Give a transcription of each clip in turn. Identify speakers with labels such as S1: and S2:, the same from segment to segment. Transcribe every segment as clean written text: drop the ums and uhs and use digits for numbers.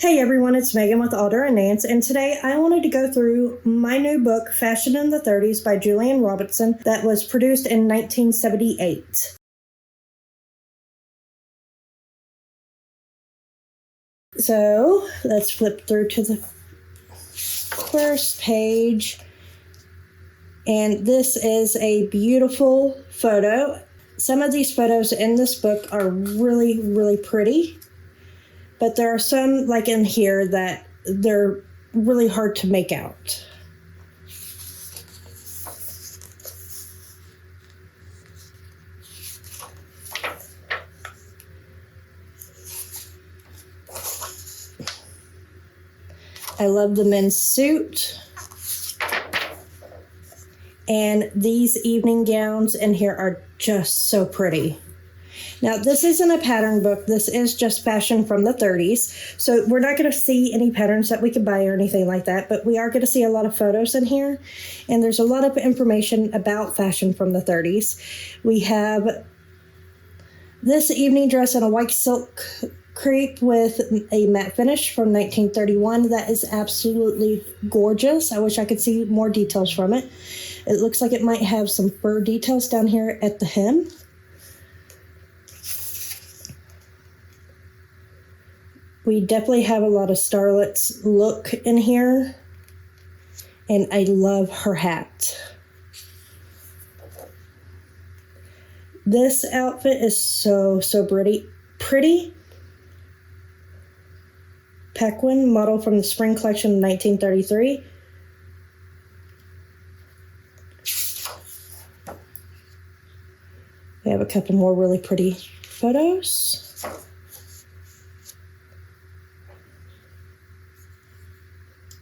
S1: Hey everyone, it's Megan with Alder and Nance, and today I wanted to go through my new book, Fashion in the 30s by Julian Robertson, that was produced in 1978. So let's flip through to the first page, and this is a beautiful photo. Some of these photos in this book are really, really pretty. But there are some, like in here, that they're really hard to make out. I love the men's suit. And these evening gowns in here are just so pretty. Now, this isn't a pattern book. This is just fashion from the 30s. So we're not going to see any patterns that we can buy or anything like that, but we are going to see a lot of photos in here. And there's a lot of information about fashion from the 30s. We have this evening dress in a white silk crepe with a matte finish from 1931. That is absolutely gorgeous. I wish I could see more details from it. It looks like it might have some fur details down here at the hem. We definitely have a lot of starlet's look in here. And I love her hat. This outfit is so pretty. Pequin, model from the spring collection of 1933. We have a couple more really pretty photos.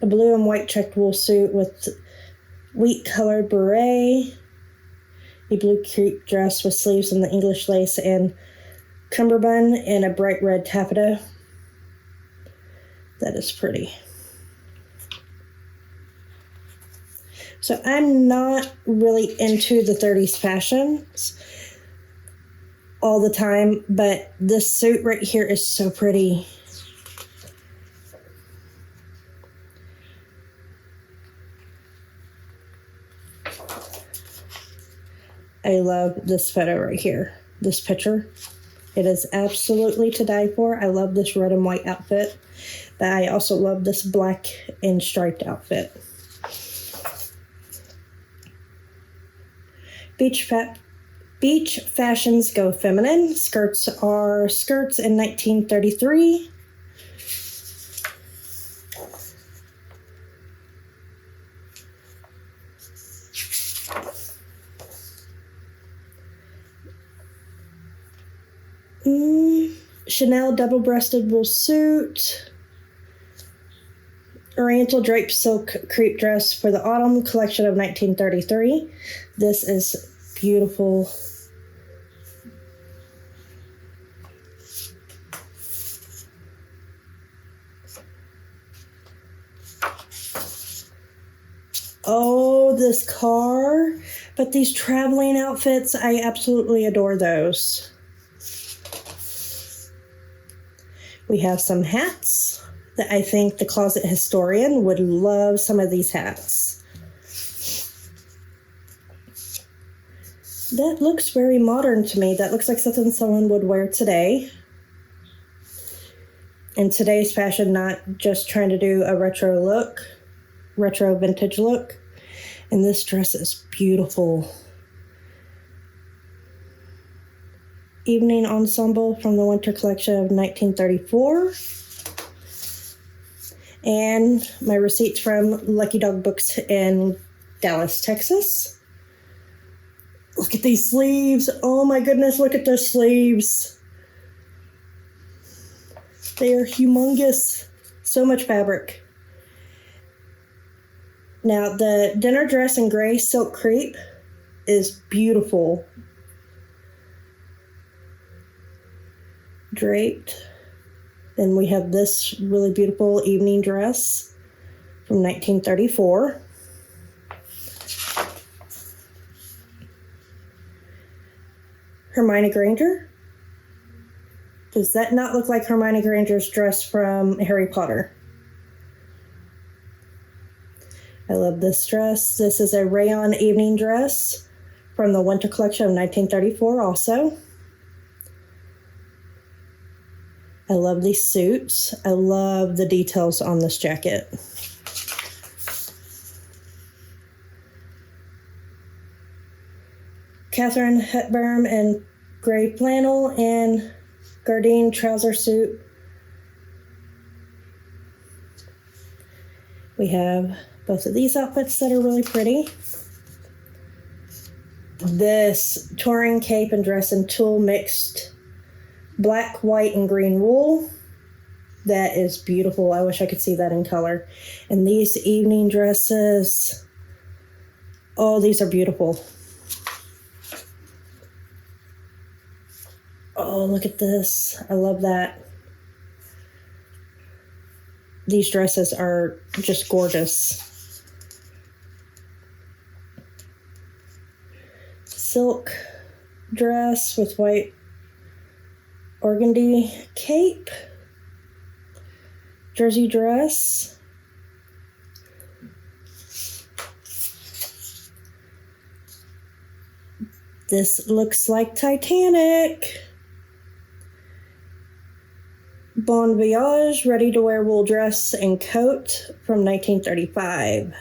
S1: A blue and white checked wool suit with wheat-colored beret, a blue crepe dress with sleeves in the English lace and cummerbund, and a bright red taffeta. That is pretty. So I'm not really into the 30s fashions all the time, but this suit right here is so pretty. I love this photo right here, this picture. It is absolutely to die for. I love this red and white outfit, but I also love this black and striped outfit. Beach fashions go feminine. Skirts are skirts in 1933. Chanel double-breasted wool suit. Oriental draped silk crepe dress for the autumn collection of 1933. This is beautiful. Oh, this car. But these traveling outfits, I absolutely adore those. We have some hats that I think the closet historian would love some of these hats. That looks very modern to me. That looks like something someone would wear today. In today's fashion, not just trying to do a retro vintage look. And this dress is beautiful. Evening ensemble from the winter collection of 1934. And my receipts from Lucky Dog Books in Dallas, Texas. Look at these sleeves. Oh my goodness, look at those sleeves. They are humongous. So much fabric. Now, the dinner dress in gray silk crepe is beautiful. Draped. Then we have this really beautiful evening dress from 1934. Hermione Granger. Does that not look like Hermione Granger's dress from Harry Potter? I love this dress. This is a rayon evening dress from the winter collection of 1934 also. I love these suits. I love the details on this jacket. Katharine Hepburn in gray flannel and Gardine trouser suit. We have both of these outfits that are really pretty. This touring cape and dress and tulle mixed black, white, and green wool. That is beautiful. I wish I could see that in color. And these evening dresses, oh, these are beautiful. Oh, look at this. I love that. These dresses are just gorgeous. Silk dress with white organdy cape. Jersey dress. This looks like Titanic. Bon Voyage ready-to-wear wool dress and coat from 1935.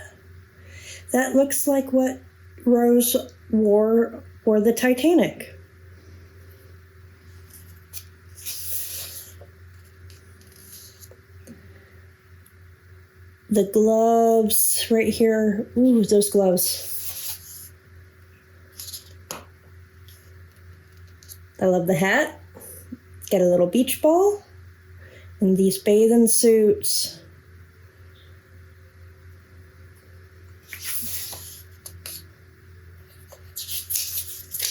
S1: That looks like what Rose wore for the Titanic. The gloves right here. Ooh, those gloves. I love the hat. Got a little beach ball. And these bathing suits.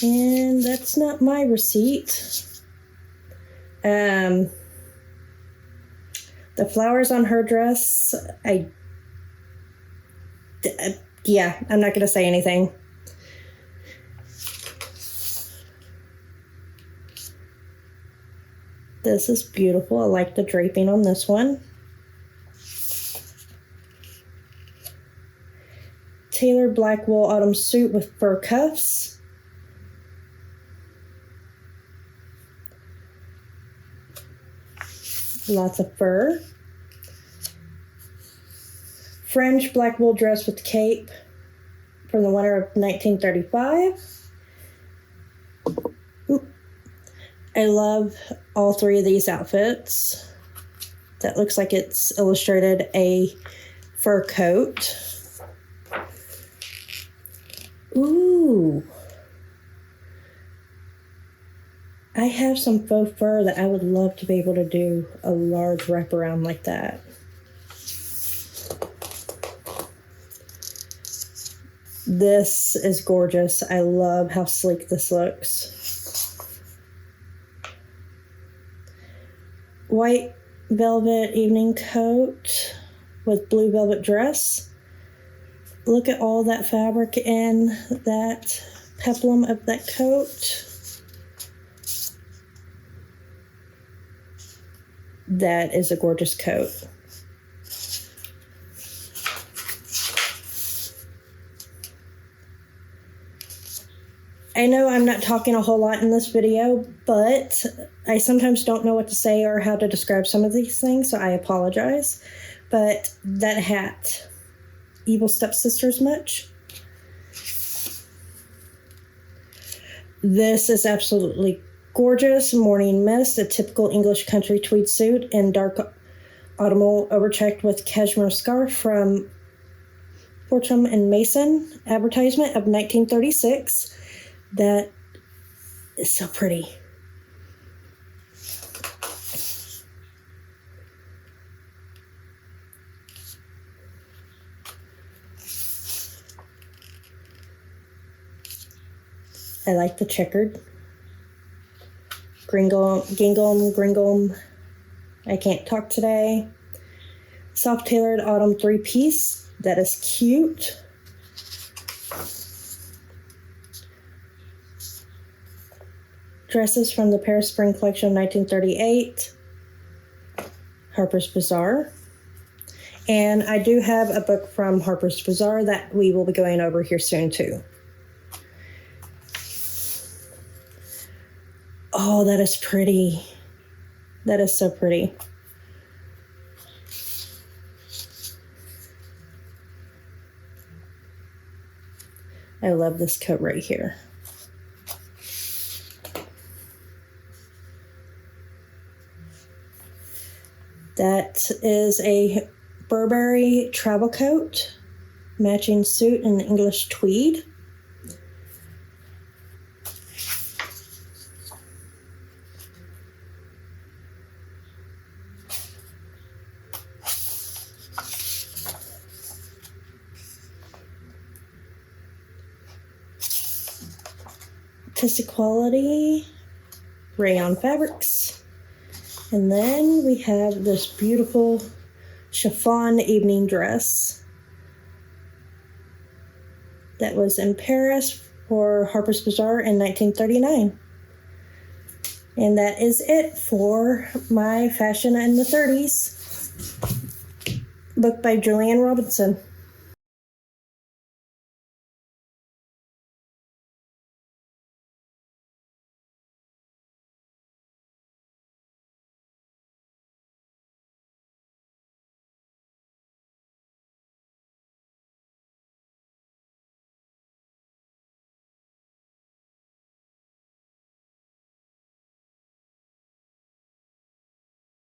S1: And that's not my receipt. The flowers on her dress, yeah, I'm not going to say anything. This is beautiful. I like the draping on this one. Tailored black wool autumn suit with fur cuffs. Lots of fur. Fringe black wool dress with cape from the winter of 1935. Oop. I love all three of these outfits. That looks like it's illustrated a fur coat. Ooh. I have some faux fur that I would love to be able to do a large wraparound like that. This is gorgeous. I love how sleek this looks. White velvet evening coat with blue velvet dress. Look at all that fabric in that peplum of that coat. That is a gorgeous coat. I know I'm not talking a whole lot in this video, but I sometimes don't know what to say or how to describe some of these things, so I apologize. But that hat, Evil Stepsisters much? This is absolutely gorgeous. Morning Mist, a typical English country tweed suit in dark autumnal overchecked with cashmere scarf from Fortune and Mason advertisement of 1936. That is so pretty. I like the checkered. Gringle. I can't talk today. Soft tailored autumn three-piece. That is cute. dresses from the Paris Spring Collection of 1938, Harper's Bazaar. And I do have a book from Harper's Bazaar that we will be going over here soon too. Oh, that is pretty. That is so pretty. I love this coat right here. That is a Burberry travel coat, matching suit in English tweed. Artistic quality, rayon fabrics. And then we have this beautiful chiffon evening dress that was in Paris for Harper's Bazaar in 1939. And that is it for my Fashion in the 30s book by Julianne Robinson.